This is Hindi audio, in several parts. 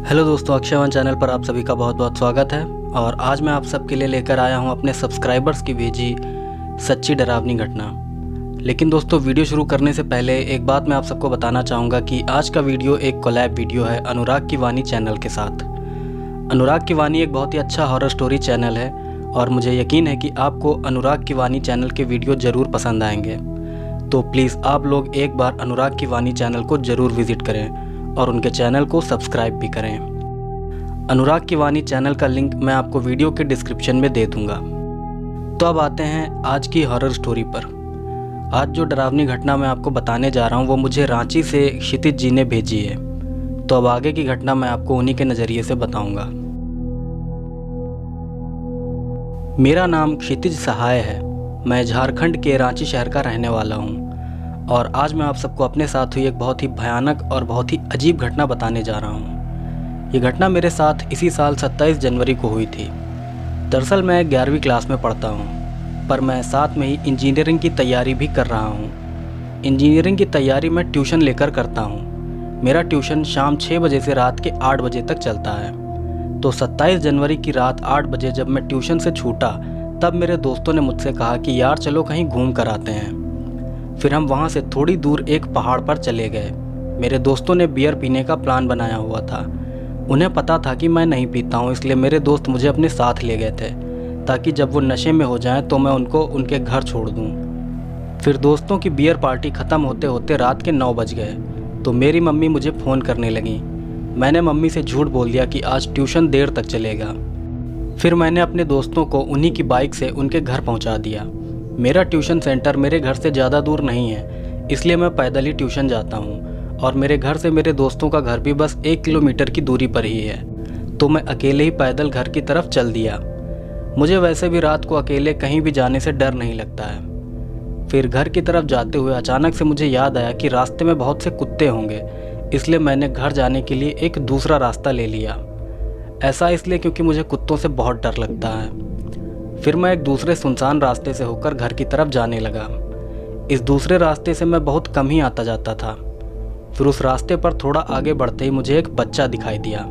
हेलो दोस्तों, अक्षय वन चैनल पर आप सभी का बहुत बहुत स्वागत है। और आज मैं आप सबके लिए लेकर आया हूं अपने सब्सक्राइबर्स की भेजी सच्ची डरावनी घटना। लेकिन दोस्तों, वीडियो शुरू करने से पहले एक बात मैं आप सबको बताना चाहूँगा कि आज का वीडियो एक कोलैब वीडियो है अनुराग की वाणी चैनल के साथ। अनुराग की वाणी एक बहुत ही अच्छा हॉरर स्टोरी चैनल है और मुझे यकीन है कि आपको अनुराग की वाणी चैनल के वीडियो ज़रूर पसंद आएंगे। तो प्लीज़ आप लोग एक बार अनुराग की वाणी चैनल को ज़रूर विज़िट करें और उनके चैनल को सब्सक्राइब भी करें। अनुराग की वाणी चैनल का लिंक मैं आपको वीडियो के डिस्क्रिप्शन में दे दूंगा। तो अब आते हैं आज की हॉरर स्टोरी पर। आज जो डरावनी घटना मैं आपको बताने जा रहा हूं वो मुझे रांची से क्षितिज जी ने भेजी है। तो अब आगे की घटना मैं आपको उन्हीं के नज़रिए से बताऊंगा। मेरा नाम क्षितिज सहाय है। मैं झारखंड के रांची शहर का रहने वाला हूँ और आज मैं आप सबको अपने साथ हुई एक बहुत ही भयानक और बहुत ही अजीब घटना बताने जा रहा हूँ। ये घटना मेरे साथ इसी साल 27 जनवरी को हुई थी। दरअसल मैं 11वीं क्लास में पढ़ता हूँ, पर मैं साथ में ही इंजीनियरिंग की तैयारी भी कर रहा हूँ। इंजीनियरिंग की तैयारी मैं ट्यूशन लेकर करता हूँ। मेरा ट्यूशन शाम 6 बजे से रात के 8 बजे तक चलता है। तो 27 जनवरी की रात 8 बजे जब मैं ट्यूशन से छूटा तब मेरे दोस्तों ने मुझसे कहा कि यार चलो कहीं घूम कर आते हैं। फिर हम वहाँ से थोड़ी दूर एक पहाड़ पर चले गए। मेरे दोस्तों ने बियर पीने का प्लान बनाया हुआ था। उन्हें पता था कि मैं नहीं पीता हूँ, इसलिए मेरे दोस्त मुझे अपने साथ ले गए थे ताकि जब वो नशे में हो जाएं तो मैं उनको उनके घर छोड़ दूँ। फिर दोस्तों की बियर पार्टी ख़त्म होते होते रात के 9 बज गए तो मेरी मम्मी मुझे फ़ोन करने लगी। मैंने मम्मी से झूठ बोल दिया कि आज ट्यूशन देर तक चलेगा। फिर मैंने अपने दोस्तों को उन्हीं की बाइक से उनके घर पहुँचा दिया। मेरा ट्यूशन सेंटर मेरे घर से ज़्यादा दूर नहीं है, इसलिए मैं पैदल ही ट्यूशन जाता हूँ और मेरे घर से मेरे दोस्तों का घर भी बस 1 किलोमीटर की दूरी पर ही है। तो मैं अकेले ही पैदल घर की तरफ चल दिया। मुझे वैसे भी रात को अकेले कहीं भी जाने से डर नहीं लगता है। फिर घर की तरफ जाते हुए अचानक से मुझे याद आया कि रास्ते में बहुत से कुत्ते होंगे, इसलिए मैंने घर जाने के लिए एक दूसरा रास्ता ले लिया। ऐसा इसलिए क्योंकि मुझे कुत्तों से बहुत डर लगता है। फिर मैं एक दूसरे सुनसान रास्ते से होकर घर की तरफ जाने लगा। इस दूसरे रास्ते से मैं बहुत कम ही आता जाता था। फिर उस रास्ते पर थोड़ा आगे बढ़ते ही मुझे एक बच्चा दिखाई दिया।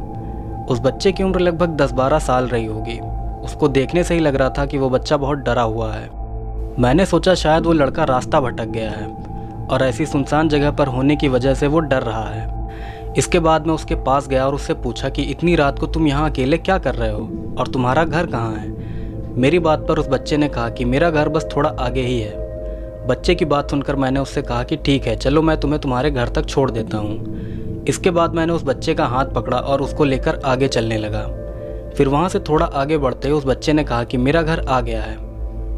उस बच्चे की उम्र लगभग 10-12 साल रही होगी। उसको देखने से ही लग रहा था कि वो बच्चा बहुत डरा हुआ है। मैंने सोचा शायद वो लड़का रास्ता भटक गया है और ऐसी सुनसान जगह पर होने की वजह से वो डर रहा है। इसके बाद मैं उसके पास गया और उससे पूछा कि इतनी रात को तुम यहाँ अकेले क्या कर रहे हो और तुम्हारा घर कहाँ है। मेरी बात पर उस बच्चे ने कहा कि मेरा घर बस थोड़ा आगे ही है। बच्चे की बात सुनकर मैंने उससे कहा कि ठीक है, चलो मैं तुम्हें तुम्हारे घर तक छोड़ देता हूँ। इसके बाद मैंने उस बच्चे का हाथ पकड़ा और उसको लेकर आगे चलने लगा। फिर वहाँ से थोड़ा आगे बढ़ते ही उस बच्चे ने कहा कि मेरा घर आ गया है।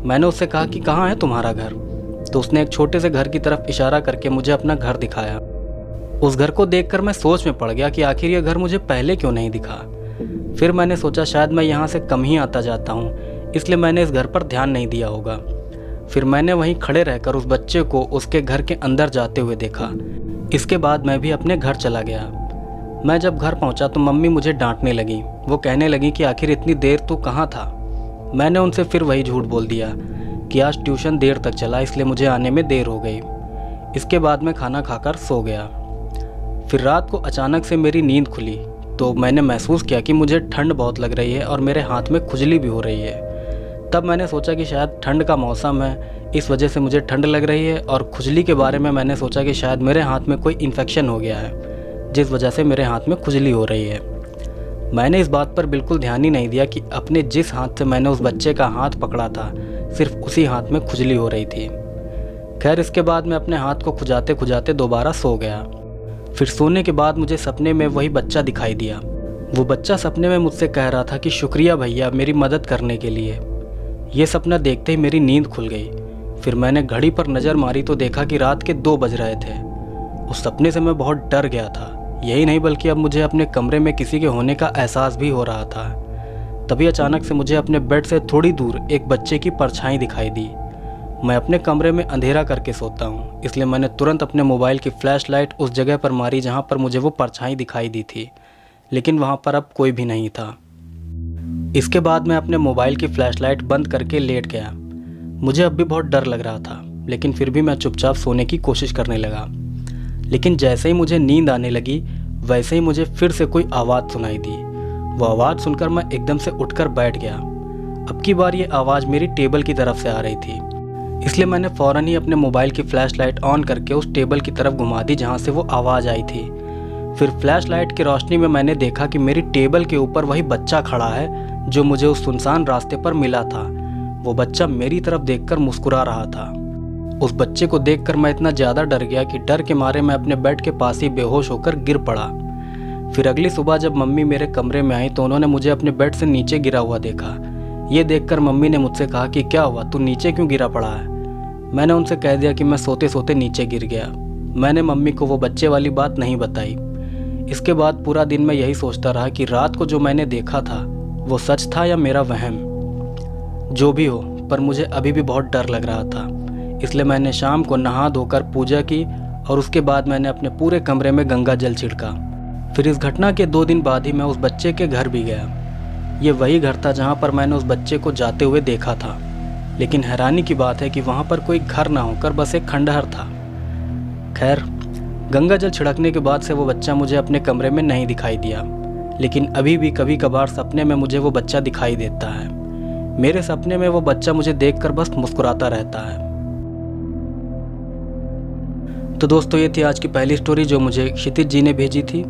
मैंने उससे कहा कि कहाँ है तुम्हारा घर। तो उसने एक छोटे से घर की तरफ इशारा करके मुझे अपना घर दिखाया। उस घर को देखकर मैं सोच में पड़ गया कि आखिर यह घर मुझे पहले क्यों नहीं दिखा। फिर मैंने सोचा शायद मैं यहाँ से कम ही आता जाता हूँ, इसलिए मैंने इस घर पर ध्यान नहीं दिया होगा। फिर मैंने वहीं खड़े रहकर उस बच्चे को उसके घर के अंदर जाते हुए देखा। इसके बाद मैं भी अपने घर चला गया। मैं जब घर पहुंचा तो मम्मी मुझे डांटने लगी। वो कहने लगी कि आखिर इतनी देर तू कहाँ था। मैंने उनसे फिर वही झूठ बोल दिया कि आज ट्यूशन देर तक चला, इसलिए मुझे आने में देर हो गई। इसके बाद मैं खाना खाकर सो गया। फिर रात को अचानक से मेरी नींद खुली तो मैंने महसूस किया कि मुझे ठंड बहुत लग रही है और मेरे हाथ में खुजली भी हो रही है। तब मैंने सोचा कि शायद ठंड का मौसम है, इस वजह से मुझे ठंड लग रही है। और खुजली के बारे में मैंने सोचा कि शायद मेरे हाथ में कोई इन्फेक्शन हो गया है, जिस वजह से मेरे हाथ में खुजली हो रही है। मैंने इस बात पर बिल्कुल ध्यान ही नहीं दिया कि अपने जिस हाथ से मैंने उस बच्चे का हाथ पकड़ा था सिर्फ उसी हाथ में खुजली हो रही थी। खैर, इसके बाद मैं अपने हाथ को खुजाते खुजाते दोबारा सो गया। फिर सोने के बाद मुझे सपने में वही बच्चा दिखाई दिया। वो बच्चा सपने में मुझसे कह रहा था कि शुक्रिया भैया मेरी मदद करने के लिए। ये सपना देखते ही मेरी नींद खुल गई। फिर मैंने घड़ी पर नज़र मारी तो देखा कि रात के 2 बज रहे थे। उस सपने से मैं बहुत डर गया था। यही नहीं बल्कि अब मुझे अपने कमरे में किसी के होने का एहसास भी हो रहा था। तभी अचानक से मुझे अपने बेड से थोड़ी दूर एक बच्चे की परछाई दिखाई दी। मैं अपने कमरे में अंधेरा करके सोता हूँ, इसलिए मैंने तुरंत अपने मोबाइल की फ्लैश लाइट उस जगह पर मारी जहाँ पर मुझे वो परछाई दिखाई दी थी, लेकिन वहाँ पर अब कोई भी नहीं था। इसके बाद मैं अपने मोबाइल की फ्लैशलाइट बंद करके लेट गया। मुझे अब भी बहुत डर लग रहा था, लेकिन फिर भी मैं चुपचाप सोने की कोशिश करने लगा। लेकिन जैसे ही मुझे नींद आने लगी वैसे ही मुझे फिर से कोई आवाज़ सुनाई दी। वो आवाज़ सुनकर मैं एकदम से उठकर बैठ गया। अब की बार ये आवाज़ मेरी टेबल की तरफ से आ रही थी, इसलिए मैंने फ़ौरन ही अपने मोबाइल की फ़्लैशलाइट ऑन करके उस टेबल की तरफ घुमा दी जहाँ से वो आवाज़ आई थी। फिर फ़्लैशलाइट की रोशनी में मैंने देखा कि मेरी टेबल के ऊपर वही बच्चा खड़ा है जो मुझे उस सुनसान रास्ते पर मिला था। वो बच्चा मेरी तरफ देखकर मुस्कुरा रहा था। उस बच्चे को देखकर मैं इतना ज़्यादा डर गया कि डर के मारे मैं अपने बेड के पास ही बेहोश होकर गिर पड़ा। फिर अगली सुबह जब मम्मी मेरे कमरे में आई तो उन्होंने मुझे अपने बेड से नीचे गिरा हुआ देखा। ये देखकर मम्मी ने मुझसे कहा कि क्या हुआ, तू नीचे क्यों गिरा पड़ा है। मैंने उनसे कह दिया कि मैं सोते सोते नीचे गिर गया। मैंने मम्मी को वो बच्चे वाली बात नहीं बताई। इसके बाद पूरा दिन मैं यही सोचता रहा कि रात को जो मैंने देखा था वो सच था या मेरा वहम। जो भी हो, पर मुझे अभी भी बहुत डर लग रहा था। इसलिए मैंने शाम को नहा धोकर पूजा की और उसके बाद मैंने अपने पूरे कमरे में गंगा जल छिड़का। फिर इस घटना के 2 दिन बाद ही मैं उस बच्चे के घर भी गया। ये वही घर था जहाँ पर मैंने उस बच्चे को जाते हुए देखा था। लेकिन हैरानी की बात है कि वहाँ पर कोई घर ना होकर बस एक खंडहर था। खैर, गंगा जल छिड़कने के बाद से वो बच्चा मुझे अपने कमरे में नहीं दिखाई दिया, लेकिन अभी भी कभी कभार सपने में मुझे वो बच्चा दिखाई देता है। मेरे सपने में वो बच्चा मुझे देखकर बस मुस्कुराता रहता है। तो दोस्तों, ये थी आज की पहली स्टोरी जो मुझे क्षितिज जी ने भेजी थी।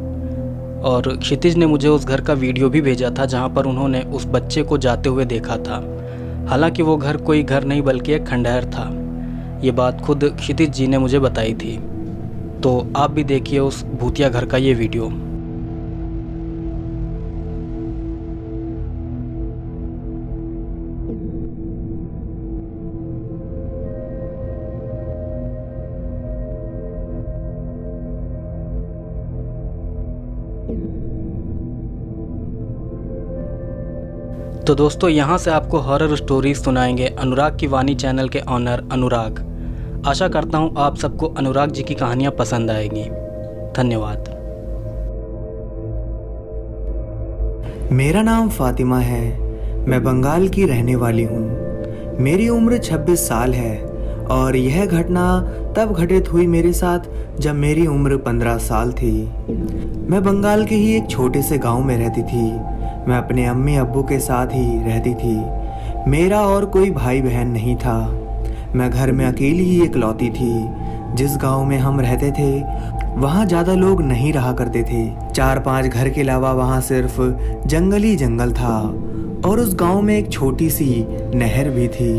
और क्षितिज ने मुझे उस घर का वीडियो भी भेजा था जहाँ पर उन्होंने उस बच्चे को जाते हुए देखा था। हालांकि वो घर कोई घर नहीं बल्कि एक खंडहर था। ये बात खुद क्षितिज जी ने मुझे बताई थी। तो आप भी देखिए उस भूतिया घर का ये वीडियो। तो दोस्तों, यहाँ से आपको हॉरर स्टोरी सुनाएंगे अनुराग की वाणी चैनल के ऑनर अनुराग। आशा करता हूँ आप सबको अनुराग जी की कहानियाँ पसंद आएंगी। धन्यवाद। मेरा नाम फातिमा है। मैं बंगाल की रहने वाली हूँ। मेरी उम्र 26 साल है और यह घटना तब घटित हुई मेरे साथ जब मेरी उम्र 15 साल थी। मैं बंगाल के ही एक छोटे से गांव में रहती थी। मैं अपने अम्मी अब्बू के साथ ही रहती थी। मेरा और कोई भाई बहन नहीं था। मैं घर में अकेली ही इकलौती थी। जिस गांव में हम रहते थे वहाँ ज़्यादा लोग नहीं रहा करते थे। 4-5 घर के अलावा वहाँ सिर्फ जंगल ही जंगल था। और उस गांव में एक छोटी सी नहर भी थी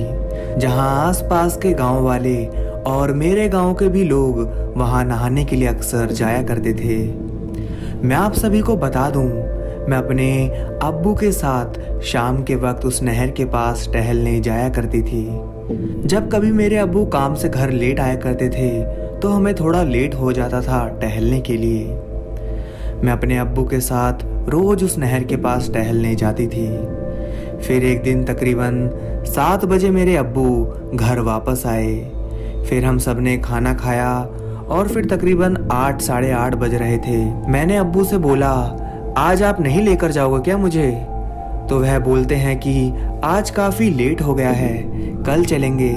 जहाँ आसपास के गांव वाले और मेरे गांव के भी लोग वहाँ नहाने के लिए अक्सर जाया करते थे। मैं आप सभी को बता दूं, मैं अपने अब्बू के साथ शाम के वक्त उस नहर के पास टहलने जाया करती थी। जब कभी मेरे अब्बू काम से घर लेट आया करते थे तो हमें थोड़ा लेट हो जाता था टहलने के लिए। मैं अपने अब्बू के साथ रोज उस नहर के पास टहलने जाती थी। फिर एक दिन तकरीबन 7 बजे मेरे अब्बू घर वापस आए। फिर हम सब ने खाना खाया और फिर तकरीबन 8 साढ़े 8 बज रहे थे। मैंने अब्बू से बोला, आज आप नहीं लेकर जाओगे क्या मुझे? तो वह बोलते हैं कि आज काफ़ी लेट हो गया है, कल चलेंगे।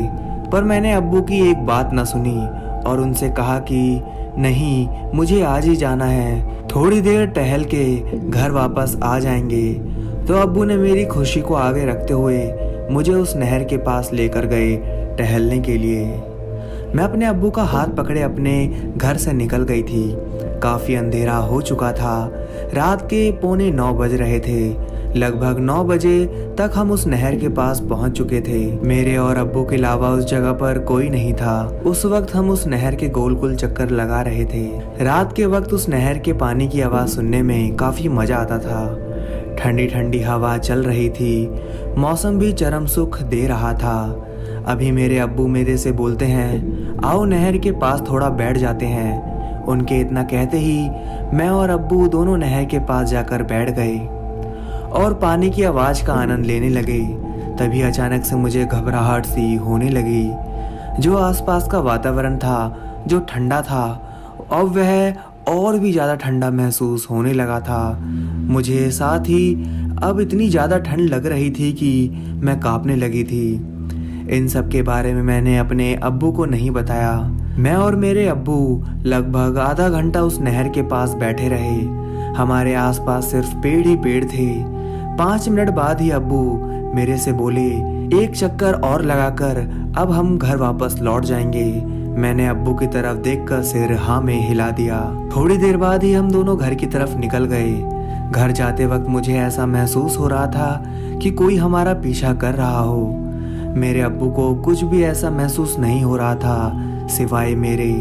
पर मैंने अब्बू की एक बात ना सुनी और उनसे कहा कि नहीं, मुझे आज ही जाना है, थोड़ी देर टहल के घर वापस आ जाएंगे। तो अब्बू ने मेरी खुशी को आगे रखते हुए मुझे उस नहर के पास लेकर गए टहलने के लिए। मैं अपने अब्बू का हाथ पकड़े अपने घर से निकल गई थी। काफ़ी अंधेरा हो चुका था। रात के 8:45 बज रहे थे। लगभग 9 बजे तक हम उस नहर के पास पहुंच चुके थे। मेरे और अब्बू के अलावा उस जगह पर कोई नहीं था। उस वक्त हम उस नहर के गोल गोल चक्कर लगा रहे थे। रात के वक्त उस नहर के पानी की आवाज़ सुनने में काफ़ी मज़ा आता था। ठंडी ठंडी हवा चल रही थी। मौसम भी चरम सुख दे रहा था। अभी मेरे अब्बू मेरे से बोलते हैं, आओ नहर के पास थोड़ा बैठ जाते हैं। उनके इतना कहते ही मैं और अब्बू दोनों नहर के पास जाकर बैठ गए और पानी की आवाज़ का आनंद लेने लगे। तभी अचानक से मुझे घबराहट सी होने लगी। जो आसपास का वातावरण था, जो ठंडा था, अब वह और भी ज़्यादा ठंडा महसूस होने लगा था। मुझे साथ ही अब इतनी ज़्यादा ठंड लग रही थी कि मैं कांपने लगी थी। इन सब के बारे में मैंने अपने अब्बू को नहीं बताया। मैं और मेरे अब्बू लगभग आधा घंटा उस नहर के पास बैठे रहे। हमारे आसपास सिर्फ पेड़ ही पेड़ थे। 5 मिनट बाद ही अब्बू मेरे से बोले, एक चक्कर और लगाकर अब हम घर वापस लौट जाएंगे। मैंने अब्बू की तरफ देखकर सिर हाँ में हिला दिया। थोड़ी देर बाद ही हम दोनों घर की तरफ निकल गए। घर जाते वक्त मुझे ऐसा महसूस हो रहा था कि कोई हमारा पीछा कर रहा हो। मेरे अब्बू को कुछ भी ऐसा महसूस नहीं हो रहा था सिवाय मेरे।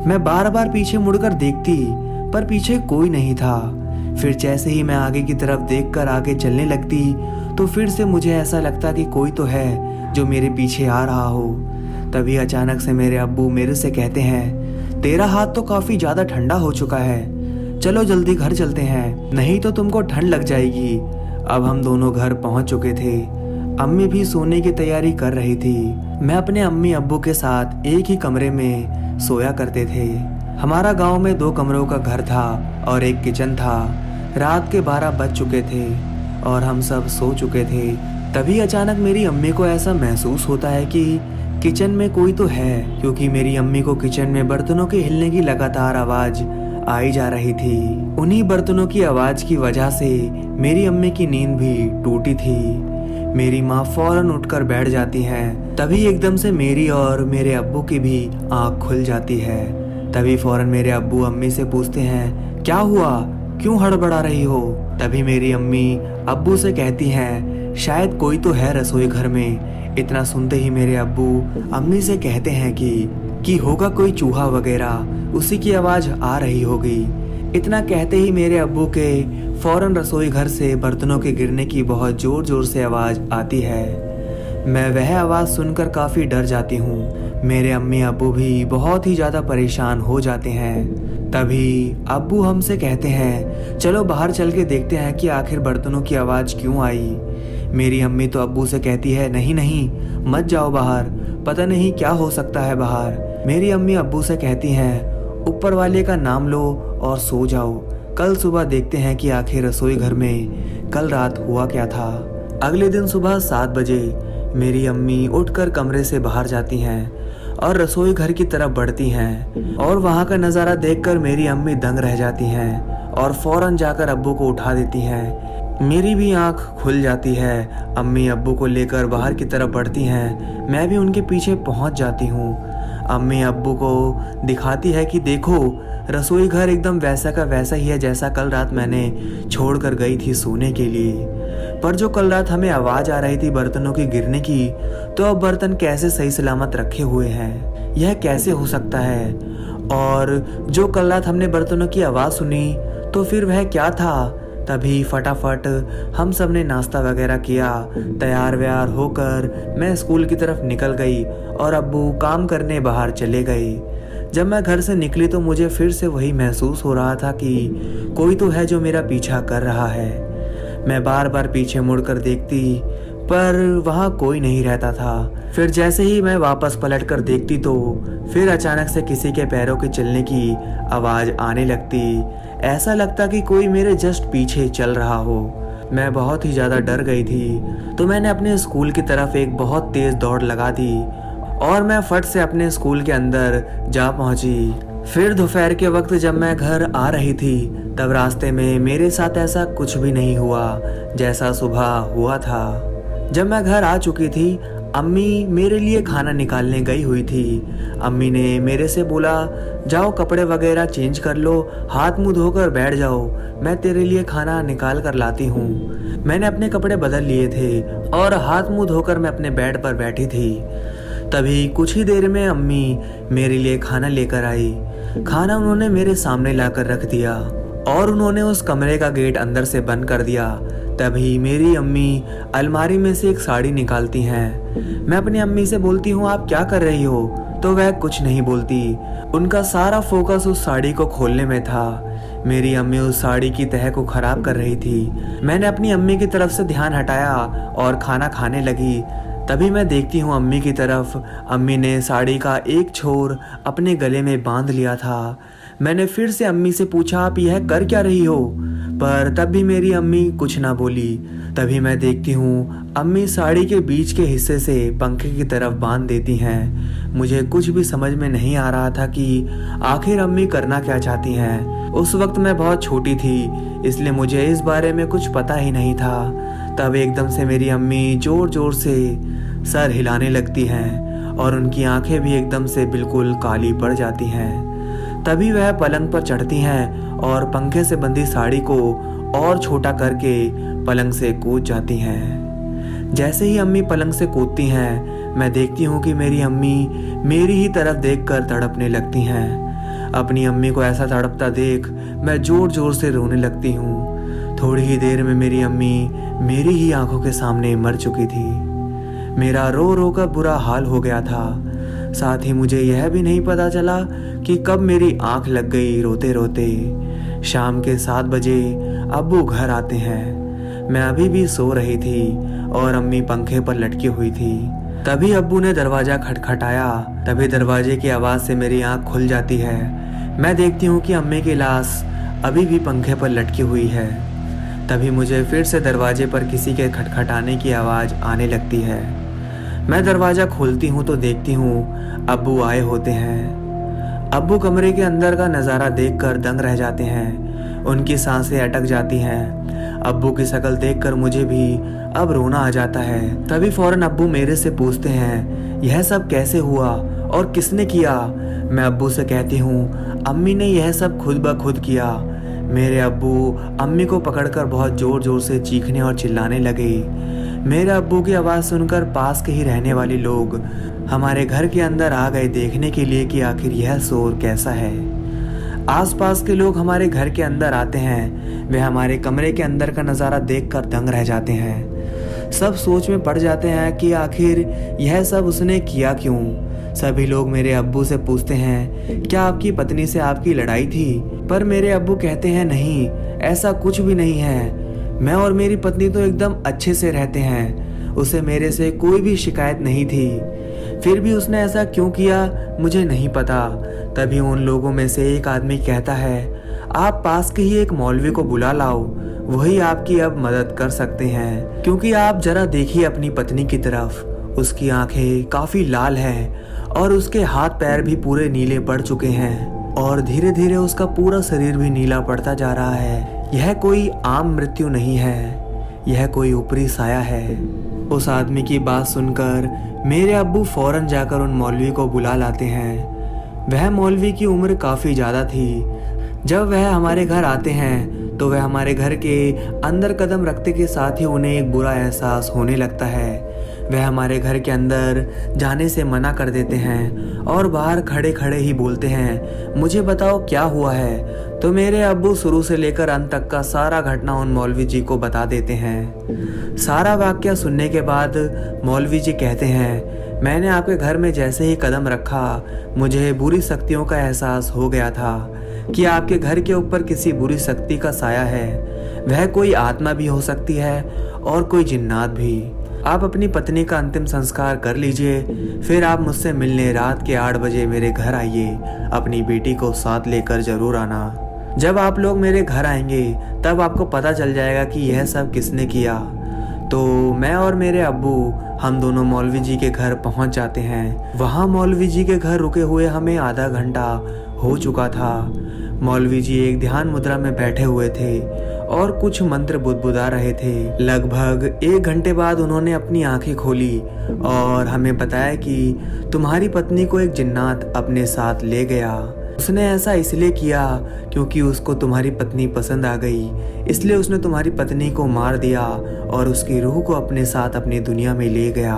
मैं बार बार पीछे मुड़कर देखती पर पीछे कोई नहीं था। फिर जैसे ही मैं आगे की तरफ देखकर आगे चलने लगती तो फिर से मुझे ऐसा लगता कि कोई तो है जो मेरे पीछे आ रहा हो। तभी अचानक से मेरे अब्बू मेरे से कहते हैं, तेरा हाथ तो काफी ज्यादा ठंडा हो चुका है, चलो जल्दी घर चलते हैं, नहीं तो तुमको ठंड लग जाएगी। अब हम दोनों घर पहुंच चुके थे। अम्मी भी सोने की तैयारी कर रही थी। मैं अपने अम्मी अब्बू के साथ एक ही कमरे में सोया करते थे। हमारा गांव में 2 कमरों का घर था और एक किचन था। रात के 12 बज चुके थे और हम सब सो चुके थे। तभी अचानक मेरी अम्मी को ऐसा महसूस होता है कि किचन में कोई तो है, क्योंकि मेरी अम्मी को किचन में बर्तनों के हिलने की लगातार आवाज आई जा रही थी। उन्हीं बर्तनों की आवाज की वजह से मेरी अम्मी की नींद भी टूटी थी। मेरी माँ फौरन उठकर बैठ जाती है। तभी एकदम से मेरी और मेरे अब्बू की भी आंख खुल जाती है। तभी फौरन मेरे अब्बू अम्मी से पूछते हैं, क्या हुआ, क्यों हड़बड़ा रही हो? तभी मेरी अम्मी अब्बू से कहती हैं, शायद कोई तो है रसोई घर में। इतना सुनते ही मेरे अब्बू अम्मी से कहते हैं कि होगा कोई चूहा वगैरह, उसी की आवाज आ रही होगी। इतना कहते ही मेरे अब्बू के फौरन रसोई घर से बर्तनों के गिरने की बहुत जोर जोर से आवाज आती है। मैं वह आवाज सुनकर काफी डर जाती हूँ। मेरे अम्मी अब्बू भी बहुत ही ज्यादा परेशान हो जाते हैं। तभी अब्बू हमसे कहते हैं, चलो बाहर चल के देखते हैं कि आखिर बर्तनों की आवाज क्यों आई। मेरी अम्मी तो अब्बू से कहती है, नहीं नहीं मत जाओ बाहर, पता नहीं क्या हो सकता है बाहर। मेरी अम्मी अब्बू से कहती हैं, ऊपर वाले का नाम लो और सो जाओ, कल सुबह देखते हैं कि आखिर रसोई घर में कल रात हुआ क्या था। अगले दिन सुबह 7 बजे मेरी अम्मी उठकर कमरे से बाहर जाती हैं और रसोई घर की तरफ बढ़ती हैं और वहाँ का नज़ारा देखकर मेरी अम्मी दंग रह जाती हैं और फौरन जाकर अब्बू को उठा देती हैं। मेरी भी आंख खुल जाती है। अम्मी अब्बू को लेकर बाहर की तरफ बढ़ती हैं। मैं भी उनके पीछे पहुँच जाती हूँ। अम्मी अब्बू को दिखाती है कि देखो, रसोई घर एकदम वैसा का वैसा ही है जैसा कल रात मैंने छोड़कर गई थी सोने के लिए। पर जो कल रात हमें आवाज आ रही थी बर्तनों की गिरने की, तो अब बर्तन कैसे सही सलामत रखे हुए हैं, यह कैसे हो सकता है? और जो कल रात हमने बर्तनों की आवाज सुनी तो फिर वह क्या था? तभी फटाफट हम सब ने नाश्ता वगैरह किया। तैयार व्यार होकर मैं स्कूल की तरफ निकल गई और अब्बू काम करने बाहर चले गए। जब मैं घर से निकली तो मुझे फिर से वही महसूस हो रहा था कि कोई तो है जो मेरा पीछा कर रहा है। मैं बार बार पीछे मुड़कर देखती पर वहाँ कोई नहीं रहता था। फिर जैसे ही मैं वापस पलट कर देखती तो फिर अचानक से किसी के पैरों के चलने की आवाज़ आने लगती। ऐसा लगता कि कोई मेरे जस्ट पीछे चल रहा हो। मैं बहुत ही ज़्यादा डर गई थी तो मैंने अपने स्कूल की तरफ एक बहुत तेज़ दौड़ लगा दी और मैं फट से अपने स्कूल के अंदर जा पहुंची। फिर दोपहर के वक्त जब मैं घर आ रही थी तब रास्ते में मेरे साथ ऐसा कुछ भी नहीं हुआ जैसा सुबह हुआ था। जब मैं घर आ चुकी थी, अम्मी मेरे लिए खाना निकालने गई हुई थी। अम्मी ने मेरे से बोला, जाओ कपड़े वगैरह चेंज कर लो, हाथ मुंह धोकर बैठ जाओ, मैं तेरे लिए खाना निकाल कर लाती हूँ। मैंने अपने कपड़े बदल लिए थे और हाथ मुंह धोकर मैं अपने बेड पर बैठी थी। तभी कुछ ही देर में अम्मी मेरे लिए खाना लेकर आई। खाना उन्होंने मेरे सामने लाकर रख दिया और उन्होंने उस कमरे का गेट अंदर से बंद कर दिया। तभी मेरी अम्मी अलमारी में से एक साड़ी निकालती हैं। मैं अपनी अम्मी से बोलती हूँ, आप क्या कर रही हो? तो वह कुछ नहीं बोलती। उनका सारा फोकस उस साड़ी को खोलने में था। मेरी अम्मी उस साड़ी की तह को खराब कर रही थी। मैंने अपनी अम्मी की तरफ से ध्यान हटाया और खाना खाने लगी। तभी मैं देखती हूँ अम्मी की तरफ। अम्मी ने साड़ी का एक छोर अपने गले में बांध लिया था। मैंने फिर से अम्मी से पूछा, आप यह कर क्या रही हो? पर तब भी मेरी अम्मी कुछ ना बोली। तभी मैं देखती हूँ अम्मी साड़ी के बीच के हिस्से से पंखे की तरफ बांध देती हैं। मुझे कुछ भी समझ में नहीं आ रहा था कि आखिर अम्मी करना क्या चाहती हैं। उस वक्त मैं बहुत छोटी थी, इसलिए मुझे इस बारे में कुछ पता ही नहीं था। तब एकदम से मेरी अम्मी जोर जोर से सर हिलाने लगती हैं और उनकी आंखें भी एकदम से बिल्कुल काली पड़ जाती हैं। तभी वह पलंग पर चढ़ती हैं और पंखे से बंधी साड़ी को और छोटा करके पलंग से कूद जाती हैं। जैसे ही अम्मी पलंग से कूदती हैं, मैं देखती हूँ कि मेरी अम्मी मेरी ही तरफ देखकर तड़पने लगती हैं। अपनी अम्मी को ऐसा तड़पता देख मैं जोर जोर से रोने लगती हूँ। थोड़ी ही देर में मेरी अम्मी मेरी ही आंखों के सामने मर चुकी थी। मेरा रो रो कर बुरा हाल हो गया था। साथ ही मुझे यह भी नहीं पता चला कि कब मेरी आंख लग गई रोते रोते। शाम के 7 बजे अब्बू घर आते हैं। मैं अभी भी सो रही थी और अम्मी पंखे पर लटकी हुई थी। तभी अब्बू ने दरवाजा खटखटाया। तभी दरवाजे की आवाज़ से मेरी आंख खुल जाती है। मैं देखती हूँ कि अम्मी की लाश अभी भी पंखे पर लटकी हुई है। तभी मुझे फिर से दरवाजे पर किसी के खटखटाने की आवाज़ आने लगती है। मैं दरवाज़ा खोलती हूँ तो देखती हूँ अब्बू आए होते हैं। अब्बू कमरे के अंदर का नज़ारा देखकर दंग रह जाते हैं। उनकी सांसें अटक जाती हैं। अब्बू की शक्ल देखकर मुझे भी अब रोना आ जाता है। तभी फौरन अब्बू मेरे से पूछते हैं, यह सब कैसे हुआ और किसने किया? मैं अब्बू से कहती हूँ, अम्मी ने यह सब खुद ब खुद किया। मेरे अब्बू अम्मी को पकड़कर बहुत ज़ोर ज़ोर से चीखने और चिल्लाने लगे। मेरे अब्बू की आवाज़ सुनकर पास के ही रहने वाले लोग हमारे घर के अंदर आ गए देखने के लिए कि आखिर यह शोर कैसा है। आसपास के लोग हमारे घर के अंदर आते हैं। वे हमारे कमरे के अंदर का नज़ारा देखकर दंग रह जाते हैं। सब सोच में पड़ जाते हैं कि आखिर यह सब उसने किया क्यों। सभी लोग मेरे अब्बू से पूछते हैं, क्या आपकी पत्नी से आपकी लड़ाई थी? पर मेरे अब्बू कहते हैं, नहीं, ऐसा कुछ भी नहीं है। मैं और मेरी पत्नी तो एकदम अच्छे से रहते हैं। उसे मेरे से कोई भी शिकायत नहीं थी। फिर भी उसने ऐसा क्यों किया मुझे नहीं पता। तभी उन लोगों में से एक आदमी कहता है, आप पास के ही एक मौलवी को बुला लाओ, वही आपकी अब मदद कर सकते हैं। क्योंकि आप जरा देखिए अपनी पत्नी की तरफ, उसकी आंखें काफ़ी लाल हैं और उसके हाथ पैर भी पूरे नीले पड़ चुके हैं और धीरे धीरे उसका पूरा शरीर भी नीला पड़ता जा रहा है। यह कोई आम मृत्यु नहीं है, यह कोई ऊपरी साया है। उस आदमी की बात सुनकर मेरे अब्बू फौरन जाकर उन मौलवी को बुला लाते हैं। वह मौलवी की उम्र काफ़ी ज़्यादा थी। जब वह हमारे घर आते हैं तो वह हमारे घर के अंदर कदम रखते के साथ ही उन्हें एक बुरा एहसास होने लगता है। वह हमारे घर के अंदर जाने से मना कर देते हैं और बाहर खड़े खड़े ही बोलते हैं, मुझे बताओ क्या हुआ है। तो मेरे अब्बू शुरू से लेकर अंत तक का सारा घटना उन मौलवी जी को बता देते हैं। सारा वाकया सुनने के बाद मौलवी जी कहते हैं, मैंने आपके घर में जैसे ही कदम रखा मुझे बुरी शक्तियों का एहसास हो गया था कि आपके घर के ऊपर किसी बुरी शक्ति का साया है। वह कोई आत्मा भी हो सकती है और कोई जिन्नात भी। आप अपनी पत्नी का अंतिम संस्कार कर लीजिए, फिर आप मुझसे मिलने रात के 8 बजे मेरे घर आइए। अपनी बेटी को साथ लेकर जरूर आना। जब आप लोग मेरे घर आएंगे तब आपको पता चल जाएगा कि यह सब किसने किया। तो मैं और मेरे अब्बू हम दोनों मौलवी जी के घर पहुंच जाते हैं। वहाँ मौलवी जी के घर रुके हुए हमें आधा घंटा हो चुका था। मौलवी जी एक ध्यान मुद्रा में बैठे हुए थे और कुछ मंत्र बुदबुदा रहे थे। लगभग 1 घंटे बाद उन्होंने अपनी आंखें खोली और हमें बताया कि तुम्हारी पत्नी को एक जिन्नात अपने साथ ले गया। उसने ऐसा इसलिए किया क्योंकि उसको तुम्हारी पत्नी पसंद आ गई, इसलिए उसने तुम्हारी पत्नी को मार दिया और उसकी रूह को अपने साथ अपनी दुनिया में ले गया।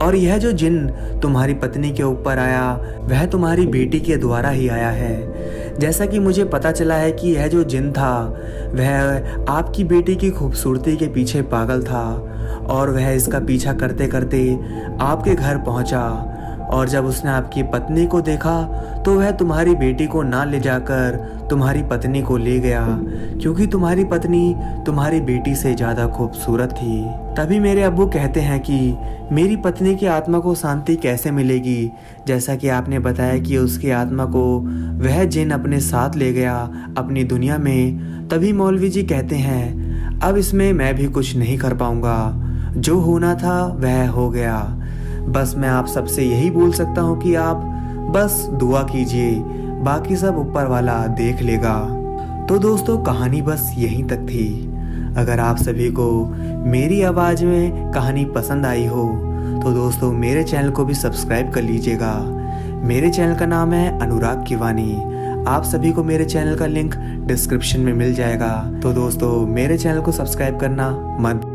और यह जो जिन तुम्हारी पत्नी के ऊपर आया वह तुम्हारी बेटी के द्वारा ही आया है। जैसा कि मुझे पता चला है कि यह जो जिन था वह आपकी बेटी की खूबसूरती के पीछे पागल था और वह इसका पीछा करते करते आपके घर पहुंचा। और जब उसने आपकी पत्नी को देखा तो वह तुम्हारी बेटी को ना ले जाकर तुम्हारी पत्नी को ले गया, क्योंकि तुम्हारी पत्नी तुम्हारी बेटी से ज़्यादा खूबसूरत थी। तभी मेरे अब्बू कहते हैं कि मेरी पत्नी की आत्मा को शांति कैसे मिलेगी, जैसा कि आपने बताया कि उसकी आत्मा को वह जिन अपने साथ ले गया अपनी दुनिया में। तभी मौलवी जी कहते हैं अब इसमें मैं भी कुछ नहीं कर पाऊँगा, जो होना था वह हो गया। बस मैं आप सबसे यही बोल सकता हूँ कि आप बस दुआ कीजिए, बाकी सब ऊपर वाला देख लेगा। तो दोस्तों कहानी बस यहीं तक थी। अगर आप सभी को मेरी आवाज़ में कहानी पसंद आई हो तो दोस्तों मेरे चैनल को भी सब्सक्राइब कर लीजिएगा। मेरे चैनल का नाम है अनुराग की वाणी। आप सभी को मेरे चैनल का लिंक डिस्क्रिप्शन में मिल जाएगा। तो दोस्तों मेरे चैनल को सब्सक्राइब करना मत